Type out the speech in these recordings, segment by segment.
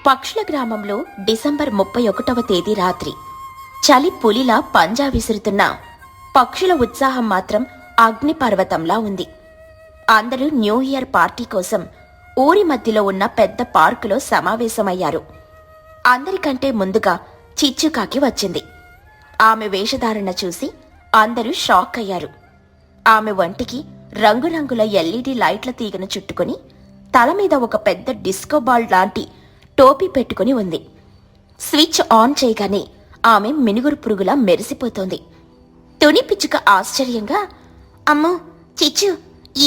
పక్షుల గ్రామంలో డిసెంబర్ 31వ తేదీ రాత్రి చలి పులిలా పంజా విసురుతున్న పక్షుల ఉత్సాహం మాత్రం అగ్నిపర్వతంలా ఉంది. అందరూ న్యూ ఇయర్ పార్టీ కోసం ఊరి మధ్యలో ఉన్న పెద్ద పార్కులో సమావేశమయ్యారు. అందరికంటే ముందుగా చిచ్చుకాకి వచ్చింది. ఆమె వేషధారణ చూసి అందరూ షాక్ అయ్యారు. ఆమె వంటికి రంగురంగుల ఎల్ఈడి లైట్ల తీగను చుట్టుకుని తల మీద ఒక పెద్ద డిస్కో బాల్ లాంటి టోపీ పెట్టుకుని ఉంది. స్విచ్ ఆన్ చేయగానే ఆమె మినుగురు పురుగులా మెరిసిపోతోంది. తుని పిచ్చుక ఆశ్చర్యంగా, అమ్మో చిచ్చు,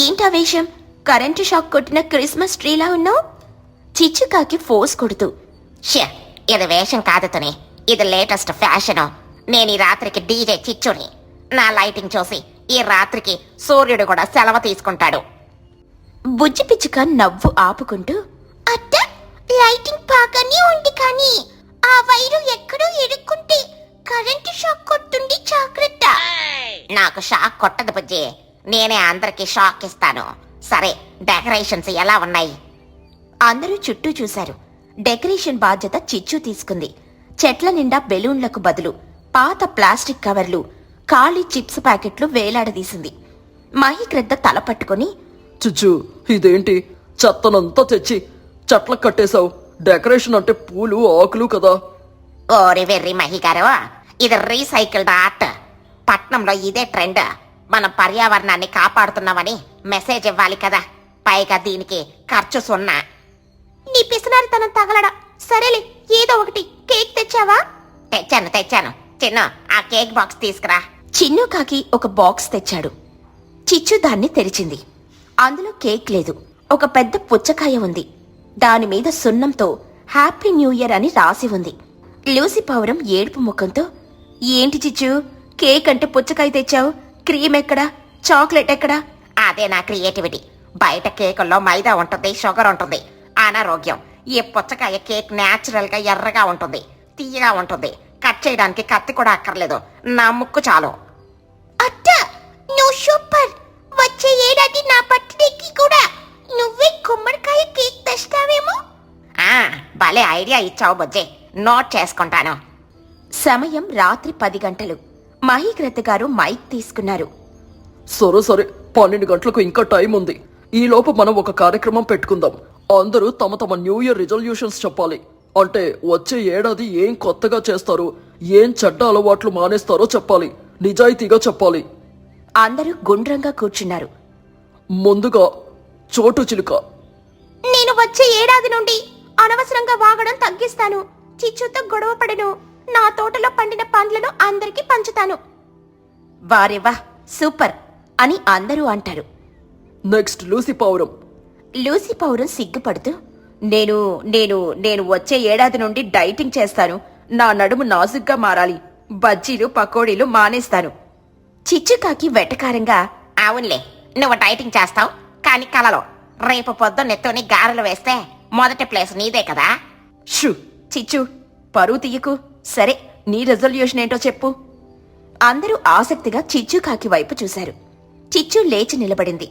ఏంటా వేషం? కరెంటు షాక్ కొట్టిన క్రిస్మస్ ట్రీలా ఉన్నావు. చిచ్చుకాకి ఫోర్స్ కొడుతూ, షే, ఇది వేషం కాదు తుని, ఇది లేటెస్ట్ ఫ్యాషను. నేను ఈ రాత్రికి డీజే చిచ్చుని. నా లైటింగ్ చూసి ఈ రాత్రికి సూర్యుడు కూడా సెలవు తీసుకుంటాడు. బుజ్జి పిచ్చుక నవ్వు ఆపుకుంటూ, అత్త, లైటింగ్ బాగానే ఉంది, కానీ ఆ వైరు ఎక్కడో ఇరుక్కుంటే కరెంటు షాక్ కొడుతుంది, జాగ్రత్త. నాకు షాక్ కొట్టదు బుజ్జి, నేనే అందరికి షాక్ ఇస్తాను. సరే, డెకరేషన్స్ ఎలా ఉన్నాయి? అందరూ చుట్టూ చూశారు. డెకరేషన్ బాధ్యత చిచ్చు తీసుకుంది. చెట్ల నిండా బెలూన్లకు బదులు పాత ప్లాస్టిక్ కవర్లు, ఖాళీ చిప్స్ ప్యాకెట్లు వేలాడదీసింది. మహిగ్రద్ద తల పట్టుకుని, చిచ్చు, ఇదేంటి చెత్తనంతా తెచ్చి చెట్ల కట్టేశావు? డెకరేషన్ అంటే పూలు ఆకులు కదా. ఓరి వెర్రి మహిగారు, ఇది రీసైకిల్డ్ ఆర్ట్. పట్నంలో ఇదే ట్రెండ్. మనం పర్యావరణాన్ని కాపాడుతున్నామని మెసేజ్ ఇవ్వాలి కదా. పైగా దీనికి ఖర్చు సున్నా. నీ పిసినారితనం తగలడా. సరేలే, ఏదో ఒకటి. కేక్ తెచ్చావా? తెచ్చాను. చిన్న, ఆ కేక్ బాక్స్ తీసుకురా. చిన్నుకాకి ఒక బాక్స్ తెచ్చాడు. చిచ్చు దాన్ని తెరిచింది. అందులో కేక్ లేదు. ఒక పెద్ద పుచ్చకాయ ఉంది. దానిమీద సున్నంతో హ్యాపీ న్యూ ఇయర్ అని రాసి ఉంది. లూసి పౌరం ఏడుపు ముఖంతో, ఏంటి చిచ్చు, కేక్ అంటే పుచ్చకాయ తెచ్చావు? క్రీమ్ ఎక్కడా? చాక్లెట్ ఎక్కడా? అదే నా క్రియేటివిటీ. బయట కేకుల్లో మైదా ఉంటుంది, షుగర్ ఉంటుంది, అనారోగ్యం. ఈ పుచ్చకాయ కేక్ న్యాచురల్ గా ఎర్రగా ఉంటుంది, తీయగా ఉంటుంది. కట్ చేయడానికి కత్తి కూడా అక్కర్లేదు, నా ముక్కు చాలు. అత్త, నువ్వు సూపర్. వచ్చే ఏడాది నా బర్త్డేకి కూడా నువ్వే గుమ్మడికాయ కేక్ తెస్తావేమో. భలే ఐడియా ఇచ్చావు బుజ్జి, నోట్ చేసుకుంటాను. సమయం రాత్రి 10 గంటలు. మహిగ్రద్ద గారు మైక్ తీసుకున్నారు. సరే, 12 గంటలకు ఇంకా టైం ఉంది. ఈ లోపు మనం ఒక కార్యక్రమం పెట్టుకుందాం. అందరూ తమ తమ న్యూ ఇయర్ రిజల్యూషన్స్ చెప్పాలి. అంటే వచ్చే ఏడాది ఏం కొత్తగా చేస్తారు, ఏం చెడ్డ అలవాట్లు మానేస్తారో చెప్పాలి. నిజాయితీగా చెప్పాలి. అందరూ గుండ్రంగా కూర్చున్నారు. ముందుగా చోటు చిలుక. నేను వచ్చే ఏడాది నుండి అనవసరంగా వాగడం తగ్గిస్తాను. చిచ్చుతో గొడవ పడను. నా తోటలో పండిన పండ్లను అందరికీ పంచుతాను. వారేవా, సూపర్ అని అందరూ అంటారు. నెక్స్ట్ లూసి పౌరం. లూసి పౌరం సిగ్గుపడుతూ, నేను వచ్చే ఏడాది నుండి డైటింగ్ చేస్తాను. నా నడుము నాజుగ్గా మారాలి. బజ్జీలు పకోడీలు మానేస్తాను. చిచ్చుకాకి వెటకారంగా, అవునులే, నువ్వు డైటింగ్ చేస్తావు, కానీ కలలో రేపు పొద్దున్నెత్తోని గారెలు వేస్తే మొదటి ప్లేస్ నీదే కదా. షూ, చిచ్చు, పరువు తీయకు. సరే, నీ రెజల్యూషన్ ఏంటో చెప్పు. అందరూ ఆసక్తిగా చిచ్చుకాకి వైపు చూశారు. చిచ్చు లేచి నిలబడింది.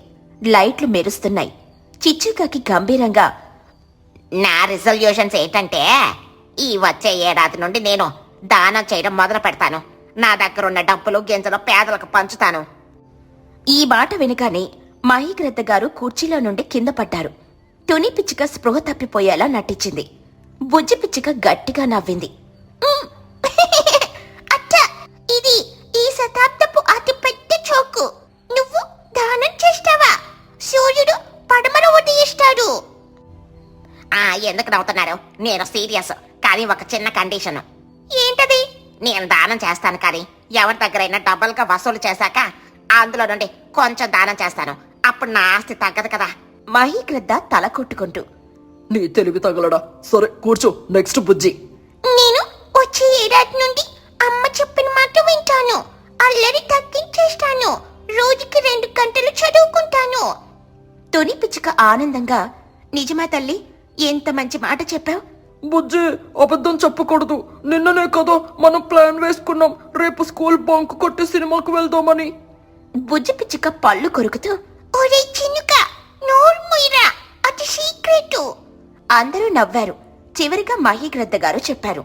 లైట్లు మెరుస్తున్నాయి. చిచ్చుకాకి గంభీరంగా, నా రిజల్యూషన్స్ ఏంటంటే, ఈ వచ్చే ఏడాది నుండి నేను దానం చేయడం మొదలు పెడతాను. నా దగ్గరున్న డబ్బులు గింజలు పేదలకు పంచుతాను. ఈ మాట వినగానే మహిగ్రద్ద గారు కుర్చీలో నుండి కింద పడ్డారు. తుని పిచ్చుక స్పృహ తప్పిపోయేలా నటించింది. బుజ్జి పిచ్చుక గట్టిగా నవ్వింది. అత్త, ఇది ఈ శతాబ్దపు అతి పెద్ద చోకు. నువ్వు దానం చేస్తావా? సూర్యుడు పడమర ఉదయిస్తాడు. ఎందుకు నవ్వుతున్నారు? నేను సీరియస్, కానీ ఒక చిన్న కండిషన్. ఏంటది? నేను దానం చేస్తాను, కానీ ఎవరి దగ్గరైనా డబ్బులుగా వసూలు చేశాక అందులో నుండి కొంచెం దానం చేస్తాను. అప్పుడు నా ఆస్తి తగ్గదు కదా. మహిగ్రద్ద తల కొట్టుకుంటూ, నీ తెలివి తగలడా. సరే, కూర్చో. నెక్స్ట్ బుజ్జి. నేను వచ్చే ఏడాది నుండి అమ్మ చెప్పిన మాట వింటాను. అల్లరి తగ్గించేస్తాను. రోజుకి 2 గంటలు చదువుకుంటాను. తుని పిచ్చుక ఆనందంగా, నిజమా తల్లి? ఎంత మంచి మాట చెప్పావు. బుజ్జి, అబద్ధం చెప్పకూడదు. నిన్ననే కదా మనం ప్లాన్ వేసుకున్నాం, రేపు స్కూల్ బంక్ కొట్టి సినిమాకు వెళ్దామని. బుజ్జి పిచ్చుక పళ్ళు కొరుకుతూ, ఒరే చిన్నుక, నోరు మూయరా, అది సీక్రెట్. అందరూ నవ్వారు. చివరిగా మహీగ్రద్ద గారు చెప్పారు.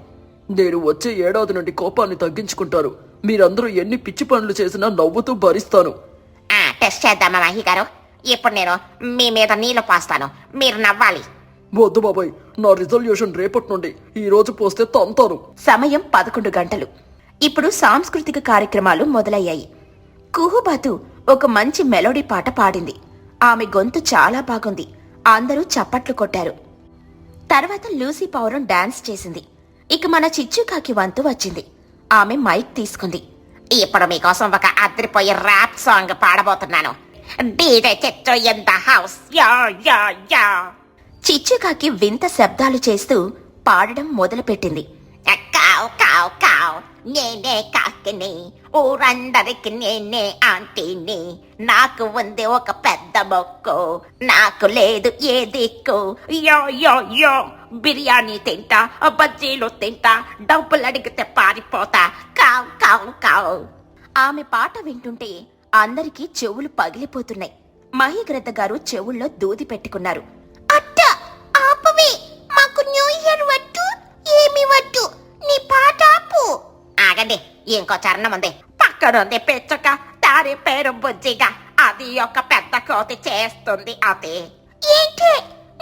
నేను వచ్చే ఏడాది నుండి కోపాన్ని తగ్గించుకుంటాను. మీరందరూ ఎన్ని పిచ్చి పనులు చేసినా నవ్వుతూ భరిస్తాను. టెస్ట్ చేద్దామా మహి గారు? ఇప్పుడు నేను మీ మీద నీళ్లు పోస్తాను, మీరు నవ్వాలి. వద్దు బాబాయ్, నా రిజల్యూషన్ రేపటి నుండి ఈ రోజు పోస్తే తంతాను. సమయం 11 గంటలు. ఇప్పుడు సాంస్కృతిక కార్యక్రమాలు మొదలయ్యాయి. కుహుబాతు ఒక మంచి మెలోడీ పాట పాడింది. ఆమె గొంతు చాలా బాగుంది. అందరూ చప్పట్లు కొట్టారు. తర్వాత లూసీ పౌరం డాన్స్ చేసింది. ఇక మన చిచ్చుకాకి వంతు వచ్చింది. ఆమె మైక్ తీసుకుంది. ఇప్పుడు మీకోసం ఒక అదిరిపోయే ర్యాప్ సాంగ్ పాడబోతున్నాను. డీజే చిచ్చు in the house, yeah yeah yeah. చిచ్చుకాకి వింత శబ్దాలు చేస్తూ పాడడం మొదలుపెట్టింది. కావ్ కావ్ కావ్, నేనే కాకిని, ఊరందరికి నేనే ఆంటీని. నాకు ఉంది ఒక పెద్ద మొక్కు, నాకు లేదు ఏ దిక్కు. యో యో యో, బిర్యానీ తింటా, బజ్జీలు తింటా, డబ్బులు అడిగితే పారిపోతా. కావ్ కావ్ కావ్. ఆమె పాట వింటుంటే అందరికీ చెవులు పగిలిపోతున్నాయి. మహీగ్రద్ద గారు చెవుల్లో దూది పెట్టుకున్నారు. అత్త ఆపవే, మాకు న్యూ ఇయర్ వద్దు, ఏమి వద్దు, నీ పాట ఆపు. ఆగండి, ఇంకో చరణం ఉంది. పక్కనుంది పిచ్చుక, దాని పేరు బుజ్జిగా, అది ఒక పెద్ద కోతి చేస్తుంది అది. ఏంటి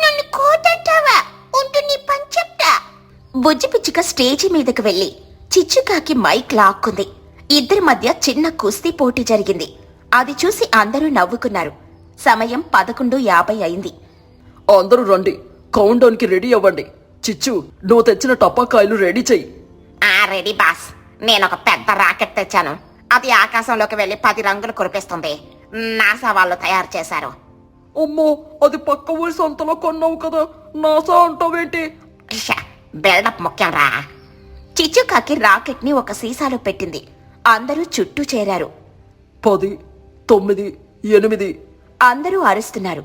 నన్ను కోతంటావా? ఉంటూ నీ పని చెప్తా. బుజ్జి పిచ్చుక స్టేజి మీదకి వెళ్లి చిచ్చుకాకి మైక్ లాక్కుంది. ఇద్దరి మధ్య చిన్న కుస్తీ పోటీ జరిగింది. అది చూసి అందరూ నవ్వుకున్నారు. సమయం 11:50 అయింది. అందరూ రండి, కౌంట్ డౌన్ కి రెడీ అవ్వండి. చిచ్చు, నువ్వు తెచ్చిన టపాకాయలు రెడీ చెయ్యి. Ready boss. నేను ఒక పెద్ద రాకెట్ తెచ్చాను. అది ఆకాశంలోకి వెళ్లి 10 రంగులు కురిపిస్తుంది. నాసా వాళ్ళు తయారు చేశారు. అమ్మో, అది పక్క ఊరి సంతలో కొన్నావు కదా, నాసా అంటావేంటి? బిల్డప్ ముఖ్యం రా. చిచ్చుకాకి రాకెట్ ని ఒక సీసాలో పెట్టింది. అందరూ చుట్టూ చేరారు. 10, 9, 8. అందరూ అరుస్తున్నారు.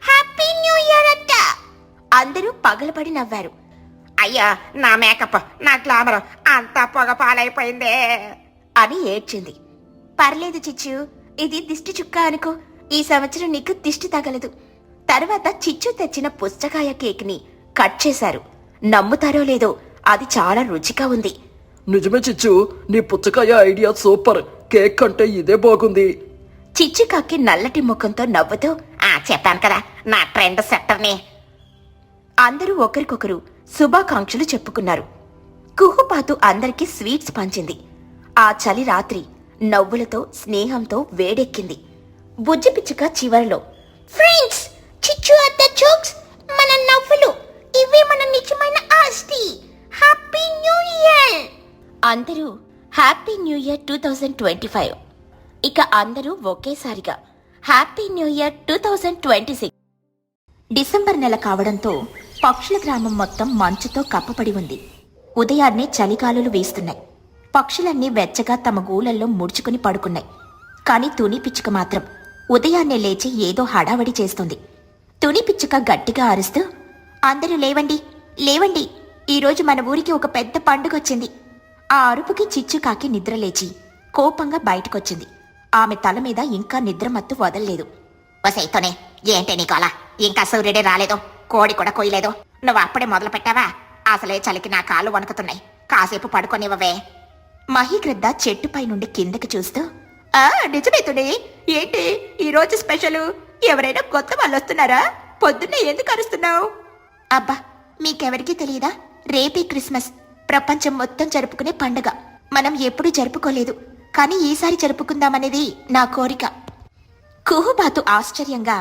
హ్యాపీ న్యూ ఇయర్ అత్త. అందరూ పగలబడి నవ్వారు. అయ్యా, నా మేకప్, నా గ్లామర్ అంతా పొగ పాలైపోయిందే అని ఏడ్చింది. పర్లేదు చిచ్చు, ఇది దిష్టి చుక్క అనుకో. ఈ సంవత్సరం నీకు దిష్టి తగలదు. తర్వాత చిచ్చు తెచ్చిన పుచ్చకాయ కేక్ ని కట్ చేశారు. నమ్ముతారో లేదో, అది చాలా రుచిగా ఉంది. నిజమే చిచ్చు, నీ పుచ్చకాయ ఐడియా సూపర్. కేక్ కంటే ఇదే బాగుంది. చిచ్చుకాకి నల్లటి ముఖంతో నవ్వుతూ, చెప్పాను కదా, నా ట్రెండ్ సెట్టర్ని. అందరూ ఒకరికొకరు శుభాకాంక్షలు చెప్పుకున్నారు. కుహుపాతు అందరికీ స్వీట్స్ పంచింది. ఆ చలి రాత్రి నవ్వులతో స్నేహంతో వేడెక్కింది. బుజ్జి పిచ్చుక చివరిలో, ఫ్రెండ్స్, చిచ్చు అత్త జోక్స్, మన నవ్వులు, ఇవే మన నిజమైన ఆస్తి. Happy new year. అందరూ హ్యాపీ న్యూ ఇయర్ 2025. ఇక అందరూ ఒకేసారిగా హ్యాపీ న్యూ ఇయర్ 2026. డిసెంబర్ నెల కావడంతో పక్షుల గ్రామం మొత్తం మంచుతో కప్పపడి ఉంది. ఉదయాన్నే చలిగాలులు వీస్తున్నాయి. పక్షులన్నీ వెచ్చగా తమ గూళ్ళల్లో ముడుచుకుని పడుకున్నాయి. కాని తుని పిచ్చుక మాత్రం ఉదయాన్నే లేచి ఏదో హడావడి చేస్తుంది. తుని పిచ్చుక గట్టిగా అరుస్తూ, అందరూ లేవండి, లేవండి, ఈరోజు మన ఊరికి ఒక పెద్ద పండుగొచ్చింది. ఆ అరుపుకి చిచ్చుకాకి నిద్రలేచి కోపంగా బయటకొచ్చింది. ఆమె తల మీద ఇంకా నిద్రమత్తు వదల్లేదు. వసైతోనే, ఏంటి నీకోలా? ఇంకా సూర్యుడే రాలేదు, కోడి కూడా కొయ్యలేదు. నువ్వు అప్పుడే మొదలు పెట్టావా? అసలే చలికి నా కాళ్ళు వణుకుతున్నాయి. కాసేపు పడుకోనివ్వవే. మహీగ్రద్ద చెట్టుపై నుండి కిందకి చూస్తూ, నిజమేతుడే, ఏంటి ఈరోజు స్పెషల్? ఎవరైనా కొత్త వాళ్ళు వస్తున్నారా? పొద్దున్నే ఎందుకు అరుస్తున్నావు? అబ్బా, మీకెవరికీ తెలియదా? రేపే క్రిస్మస్, ప్రపంచం మొత్తం జరుపుకునే పండగ. మనం ఎప్పుడూ జరుపుకోలేదు, కానీ ఈసారి జరుపుకుందామనేది నా కోరిక. కుహుబాతు ఆశ్చర్యంగా,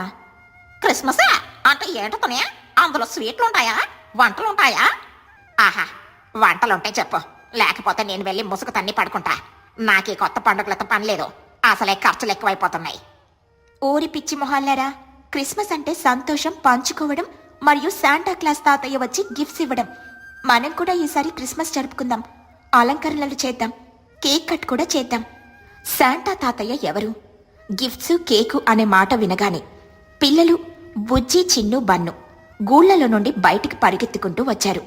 క్రిస్మసా అంటే ఏంటతోనే? అందులో స్వీట్లుంటాయా, వంటలుంటాయా? ఆహా, వంటలుంటే చెప్పు, లేకపోతే నేను వెళ్ళి ముసుగు తన్ని పడుకుంటా. నాకీ కొత్త పండుగలతో పనిలేదు, అసలే ఖర్చులు ఎక్కువైపోతున్నాయి. ఊరి పిచ్చి మొహాల్లారా, క్రిస్మస్ అంటే సంతోషం పంచుకోవడం మరియు శాంటా క్లాస్ తాతయ్య వచ్చి గిఫ్ట్స్ ఇవ్వడం. మనం కూడా ఈసారి క్రిస్మస్ జరుపుకుందాం. అలంకరణలు చేద్దాం, కేక్ కట్ కూడా చేద్దాం. శాంటా తాతయ్య ఎవరు? గిఫ్ట్స్, కేకు అనే మాట వినగానే పిల్లలు బుజ్జి, చిన్ను, బన్ను గూళ్లలో నుండి బయటికి పరిగెత్తుకుంటూ వచ్చారు.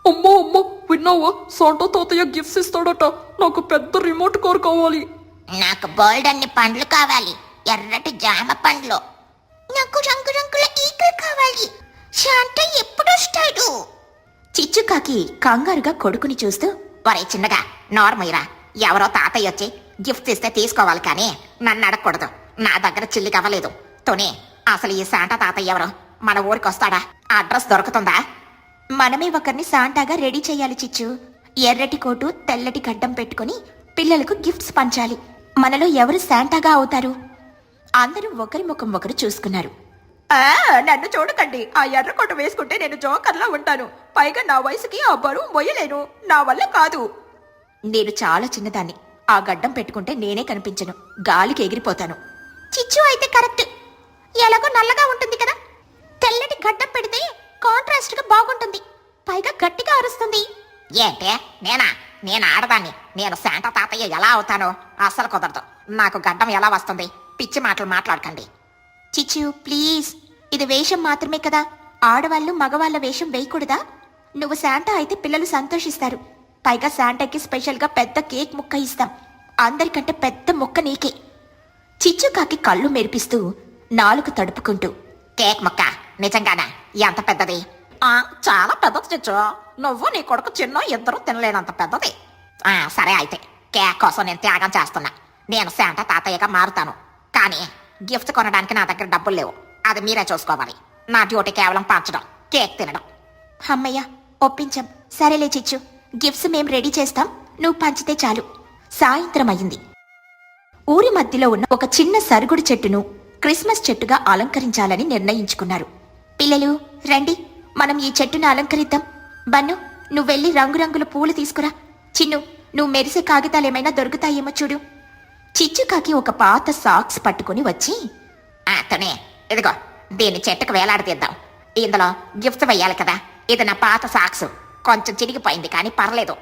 అమ్మో అమ్మో, విన్నావా? సాంటా తాతయ్య గిఫ్ట్స్ ఇస్తాడట. నాకు పెద్ద రిమోట్ కార్ కావాలి. నాకు బోల్డ్ అన్ని పండ్లు కావాలి, ఎర్రటి జామ పండ్లు. నాకు రంగురంగుల ఈకలు కావాలి. శాంటా ఎప్పుడొస్తాడు? చిచ్చుకాకి కంగారుగా కొడుకుని చూస్తూ, ఒరే చిన్నగా నార్మల్రా, ఎవరో తాతయ్య వచ్చి గిఫ్ట్ ఇస్తే తీసుకోవాలి కానీ నన్ను అడగకూడదు. నా దగ్గర చిల్లికి అవ్వలేదు. తోనే అసలు ఈ శాంటా తాతయ్య ఎవరు? మన ఊరికి వస్తాడా? అడ్రస్ దొరుకుతుందా? మనమే ఒకరిని శాంటాగా రెడీ చేయాలి చిచ్చు. ఎర్రటి కోటు తెల్లటి గడ్డం పెట్టుకుని పిల్లలకు గిఫ్ట్స్ పంచాలి. మనలో ఎవరు శాంటాగా అవుతారు? అందరూ ఒకరి ముఖం ఒకరు చూసుకున్నారు. నన్ను చూడకండి, ఆ ఎర్ర కోట వేసుకుంటే నేను జోకర్లా ఉంటాను. పైగా నా వయసుకి ఆ బరువు మొయ్యలేను, నా వల్ల కాదు. నేను చాలా చిన్నదాన్ని, ఆ గడ్డం పెట్టుకుంటే నేనే కనిపించను, గాలికి ఎగిరిపోతాను. చిచ్చు అయితే కరెక్ట్. ఎలాగో నల్లగా ఉంటుంది కదా, తెల్లటి గడ్డం పెడితే కాంట్రాస్ట్ గా బాగుంటుంది. పైగా గట్టిగా అరుస్తుంది. ఏంటే నేను ఆడదాన్ని, నేను శాంటా తాతయ్య ఎలా అవుతానో అస్సలు కుదరదు. నాకు గడ్డం ఎలా వస్తుంది? పిచ్చి మాటలు మాట్లాడకండి. చిచ్చు ప్లీజ్, ఇది వేషం మాత్రమే కదా, ఆడవాళ్ళు మగవాళ్ళ వేషం వేయకూడదా? నువ్వు శాంటా అయితే పిల్లలు సంతోషిస్తారు. పైగా శాంటాకి స్పెషల్గా పెద్ద కేక్ ముక్క ఇస్తాం. అందరికంటే పెద్ద ముక్క నీకే. చిచ్చుకాకి కళ్ళు మెరిపిస్తూ నాలుగు తడుపుకుంటూ, కేక్ ముక్క నిజంగానా? ఎంత పెద్దది? చాలా పెద్దది చిచ్చు. నువ్వు నీ కొడుకు చిన్న ఇద్దరు తినలేనంత పెద్దది. సరే అయితే కేక్ కోసం నేను త్యాగం చేస్తున్నా. నేను శాంటా తాతయ్యగా మారుతాను. కానీ గిఫ్ట్ కొనడానికి నా దగ్గర డబ్బులు లేవు. అది మీరే చూసుకోవాలి. నా డ్యూటీ కేవలం పంచడం, కేక్ తినడం. అమ్మయ్య ఒప్పించాం. సరేలే చిచ్చు, గిఫ్ట్స్ మేం రెడీ చేస్తాం, నువ్వు పంచితే చాలు. సాయంత్రం అయింది. ఊరి మధ్యలో ఉన్న ఒక చిన్న సరుగుడు చెట్టును క్రిస్మస్ చెట్టుగా అలంకరించాలని నిర్ణయించుకున్నారు. పిల్లలు రండి, మనం ఈ చెట్టును అలంకరిద్దాం. బన్ను, నువ్వెళ్ళి రంగురంగుల పూలు తీసుకురా. చిన్ను, నువ్వు మెరిసే కాగితాలేమైనా దొరుకుతాయేమో చూడు. చిచ్చుకాకి ఒక పాత సాక్స్ పట్టుకుని వచ్చి, అతనే ఇదిగో, దీన్ని చెట్టుకు వేలాడదీద్దాం. ఇందులో గిఫ్ట్స్ వెయ్యాలి కదా. ఇది నా పాత సాక్స్, కొంచెం చిరిగిపోయింది కానీ పర్లేదు.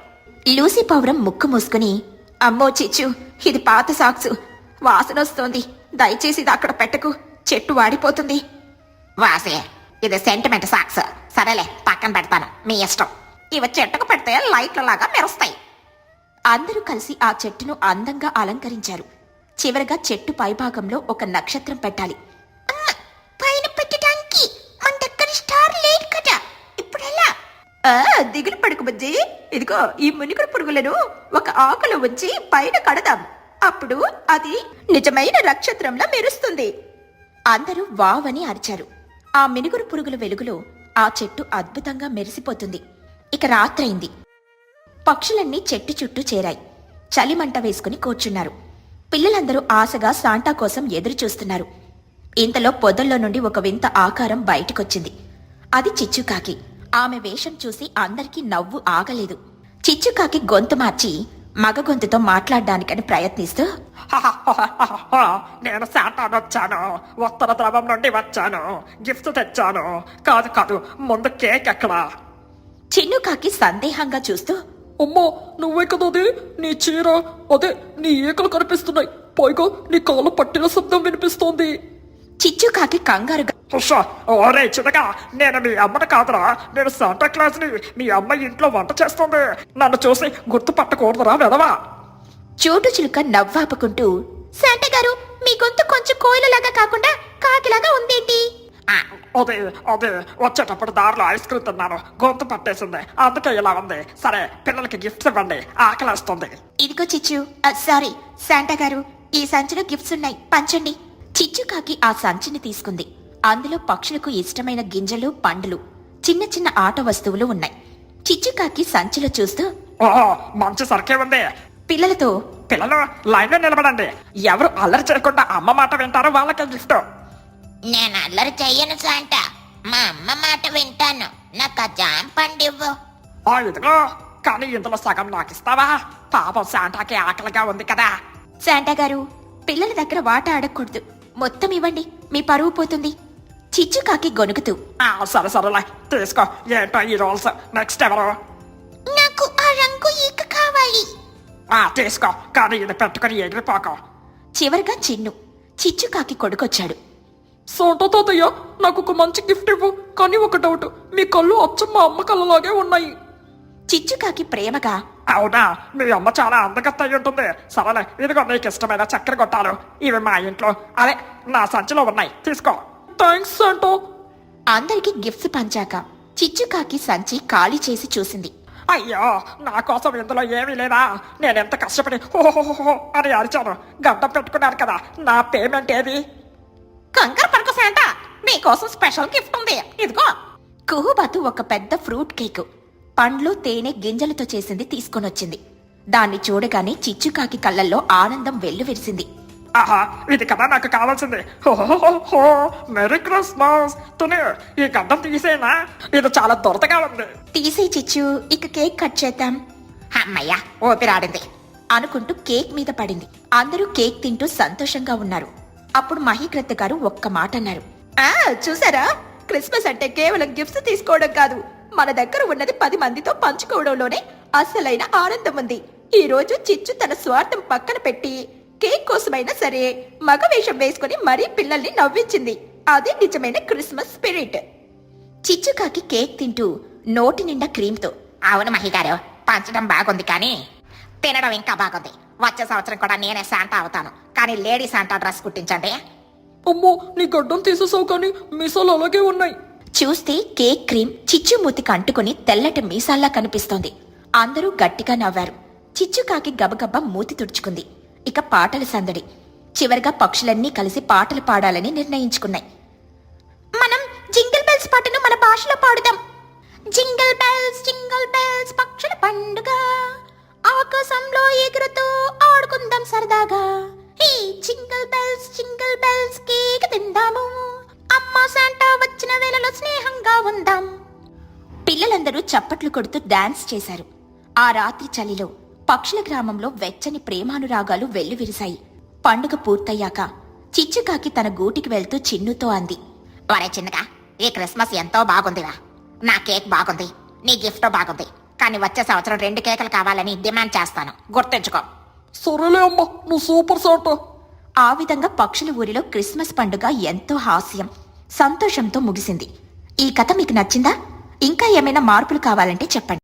లూసీ పౌరం ముక్కు మూసుకుని, అమ్మో చిచ్చు, ఇది పాత సాక్సు, వాసనొస్తోంది, దయచేసి ఇది అక్కడ పెట్టకు, చెట్టు వాడిపోతుంది. వాసే, ఇది సెంటిమెంట్ సాక్స్. సరేలే, పక్కన పెడతాను, మీ ఇష్టం. ఇవి చెట్టుకు పెడితే లైట్లలాగా మెరుస్తాయి. అందరూ కలిసి ఆ చెట్టును అందంగా అలంకరించారు. చివరగా చెట్టు పైభాగంలో ఒక నక్షత్రం పెట్టాలి. పైన పెట్టడానికి మన దగ్గర స్టార్ లేదు కదా, ఇప్పుడు ఎలా? దిగులు పడుకు బుజ్జి, ఇదిగో ఈ మునిగురు పురుగులను ఒక ఆకులో ఉంచి పైన కడదాం. అప్పుడు అది నిజమైన నక్షత్రంలా మెరుస్తుంది. అందరూ వావని అరిచారు. ఆ మినుగురు పురుగుల వెలుగులో ఆ చెట్టు అద్భుతంగా మెరిసిపోతుంది. ఇక రాత్రైంది. పక్షులన్నీ చెట్టు చుట్టూ చేరాయి. చలిమంట వేసుకుని కూర్చున్నారు. పిల్లలందరూ ఆశగా శాంటా కోసం ఎదురు చూస్తున్నారు. ఇంతలో పొదల్లో నుండి ఒక వింత ఆకారం బయటకొచ్చింది. అది చిచ్చుకాకి. ఆమె వేషం చూసి అందరికీ నవ్వు ఆగలేదు. చిచ్చుకాకి గొంతు మార్చి మగ గొంతుతో మాట్లాడడానికని ప్రయత్నిస్తూ, నేను శాంటాను వచ్చాను, ఉత్తర ద్రవం నుండి వచ్చాను, గిఫ్ట్ తెచ్చాను. కాదు, ముందు కేక్ ఎక్కడా? చిన్నుకాకి సందేహంగా చూస్తూ, అమ్మా, నువ్వే కదా అది? నీ చీర అదే, నీ ఈకలు కనిపిస్తున్నాయి, పైగా నీ కాళ్ళు పట్టిన శబ్దం వినిపిస్తోంది. చిచ్చుకాకి కంగారుగా, ఓరే చిన్నగా, నేను మీ అమ్మని కాదురా, నేను శాంటా క్లాస్ ని. మీ అమ్మ ఇంట్లో వంట చేస్తుంది, నన్ను చూసి గుర్తుపట్టకూడదురా వెదవా. చోటు చిలుక నవ్వాపుకుంటూ, శాంటా గారు, మీ గొంతు కొంచెం కోయిలలాగా కాకుండా కాకిలాగా ఉందేంటి? అదే వచ్చేటప్పుడు దారిలో ఐస్ క్రీమ్ తిన్నాను, గొంతు పట్టేసింది, అందుకే ఇలా ఉంది. సరే, పిల్లలకి గిఫ్ట్స్ ఇవ్వండి, ఆకలేస్తుంది. ఇదిగో చిచ్చు, సారీ శాంటా గారు, ఈ సంచిలో గిఫ్ట్స్ ఉన్నాయి, పంచండి. చిచ్చుకాకి ఆ సంచిని తీసుకుంది. అందులో పక్షులకు ఇష్టమైన గింజలు, పండ్లు, చిన్న చిన్న ఆట వస్తువులు ఉన్నాయి. చిచ్చుకాకి సంచిలో చూస్తూ, ఓహో, మంచి సరుకే ఉంది. పిల్లలతో, పిల్లలు లైన్ లో నిలబడండి, ఎవరు అల్లరి చేయకుండా అమ్మ మాట వింటారో వాళ్ళకే గిఫ్ట్. నేను అల్లరి చెయ్యను శాంటా, మా అమ్మ మాట వింటాను. నాకు ఆ జామ పండు ఇవ్వు. ఇదిగో, కానీ ఇందులో సగం నాకు ఇస్తావా? పాపం శాంటాకి ఆకలిగా ఉంది కదా. శాంటా గారు, పిల్లల దగ్గర వాటా అడగకూడదు, మొత్తం ఇవ్వండి, మీ పరువు పోతుంది. చిచ్చుకాకి గొనుగుతూ, సరేలే, తీసుకో. ఏంటో ఈ రోల్స్. నెక్స్ట్ ఎవరు? నాకు ఆ రంగు ఈక కావాలి. తీసుకో, కానీ ఇది పెట్టుకుని ఎగిరిపోకో. చివరిగా చిన్ను, చిచ్చుకాకి కొడుకొచ్చాడు. సోంటో తాతయ్య, నాకు ఒక మంచి గిఫ్ట్ ఇవ్వు. కానీ ఒక డౌట్, మీ కళ్ళు అచ్చం మా అమ్మ కళ్ళలాగే ఉన్నాయి. చిచ్చుకాకి ప్రేమగా, అవునా, మీ అమ్మ చాలా అందగత్త అయి ఉంటుంది. సరేలే, ఇదిగో నీకు ఇష్టమైన చక్కెర గొట్టాలు. ఇవి మా ఇంట్లో, అదే నా సంచిలో ఉన్నాయి, తీసుకో. థ్యాంక్స్ శాంటో. అందరికీ గిఫ్ట్స్ పంచాక చిచ్చుకాకి సంచి ఖాళీ చేసి చూసింది. అయ్యో, నా కోసం ఇందులో ఏమీ లేదా? నేనెంత కష్టపడి ఓహో అని అరిచాను. గడ్డం పెట్టుకున్నాను కదా, నా పేమెంట్ ఏది? కంగారు పడుకో శాంటా, నీకోసం స్పెషల్ గిఫ్ట్ ఉంది, ఇదిగో. కుహుబాతు ఒక పెద్ద ఫ్రూట్ కేక్, పండ్లు తేనె గింజలతో చేసింది తీసుకొనొచ్చింది. దాన్ని చూడగానే చిచ్చుకాకి కళ్ళల్లో ఆనందం వెల్లువిరిసింది. ఆహా, ఇది కదా నాకు కావాల్సింది. ఓహో, మెరీ క్రిస్మస్. తుని, ఈ గడ్డం తీసేనా? ఇది చాలా దొరతగా ఉంది. తీసే చిచ్చు, ఇక కేక్ కట్ చేద్దాం అమ్మయ్యా, ఊపిరాడింది అనుకుంటూ కేక్ మీద పడింది. అందరూ కేక్ తింటూ సంతోషంగా ఉన్నారు. అప్పుడు మహీకృత గారు ఒక్క మాట అన్నారు. చూసారా, క్రిస్మస్ అంటే కేవలం గిఫ్ట్స్ తీసుకోవడం కాదు, మన దగ్గర ఉన్నది 10 మందితో పంచుకోవడంలోనే అసలైన ఆనందం ఉంది. ఈ రోజు చిచ్చు తన స్వార్థం పక్కన పెట్టి కేక్ కోసమైనా సరే మగ వేషం వేసుకుని మరీ పిల్లల్ని నవ్వించింది. అది నిజమైన క్రిస్మస్ స్పిరిట్. చిచ్చుకాకి కేక్ తింటూ నోటి నిండా క్రీమ్తో, అవును మహిగారు, పంచడం బాగుంది కానీ తినడం ఇంకా బాగుంది. వచ్చే సంవత్సరం కూడా నేనే శాంటా అవుతాను, కానీ లేడీ శాంటా డ్రెస్ కుట్టించండి. అమ్మో, నీ గడ్డం తీసేసావు కానీ మీసాలు అలాగే ఉన్నాయి. చూస్తే కేక్ క్రీమ్ చిచ్చు మూతికి అంటుకుని తెల్లటి మీసాల్లా కనిపిస్తోంది. అందరూ గట్టిగా నవ్వారు. చిచ్చుకాకి గబగబా మూతి తుడుచుకుంది. ఇక పాటల సందడి. చివరిగా పక్షులన్నీ కలిసి పాటలు పాడాలని నిర్ణయించుకున్నాయి. మనం జింగిల్ బెల్స్ పాటను మన భాషలో పాడుదాం. జింగిల్ బెల్స్ పక్షుల పండుగ, ఆకాశంలో ఎగురుతూ ఆడుకుందాం సరదాగా. ఈ జింగిల్ బెల్స్ కేక్ తిందాము, అమ్మ శాంటా వచ్చిన వేళలో స్నేహంగా ఉందాం. పిల్లలందరూ చప్పట్లు కొడుతూ డాన్స్ చేశారు. ఆ రాత్రి చలిలో పక్షుల గ్రామంలో వెచ్చని ప్రేమానురాగాలు వెల్లువిరిశాయి. పండుగ పూర్తయ్యాక చిచ్చుకాకి తన గూటికి వెళ్తూ చిన్నుతో అంది. ఒరే చిన్నగా, ఈ క్రిస్మస్ ఎంతో బాగుందిరా. నా కేక్ బాగుంది, నీ గిఫ్ట్ బాగుంది, కానీ వచ్చే సంవత్సరం 2 కేకులు కావాలని డిమాండ్ చేస్తాను, గుర్తుంచుకో. సరేలే అమ్మా, నువ్వు సూపర్ శాంటా. ఆ విధంగా పక్షుల ఊరిలో క్రిస్మస్ పండుగ ఎంతో హాస్యం, సంతోషంతో ముగిసింది. ఈ కథ మీకు నచ్చిందా? ఇంకా ఏమైనా మార్పులు కావాలంటే చెప్పండి.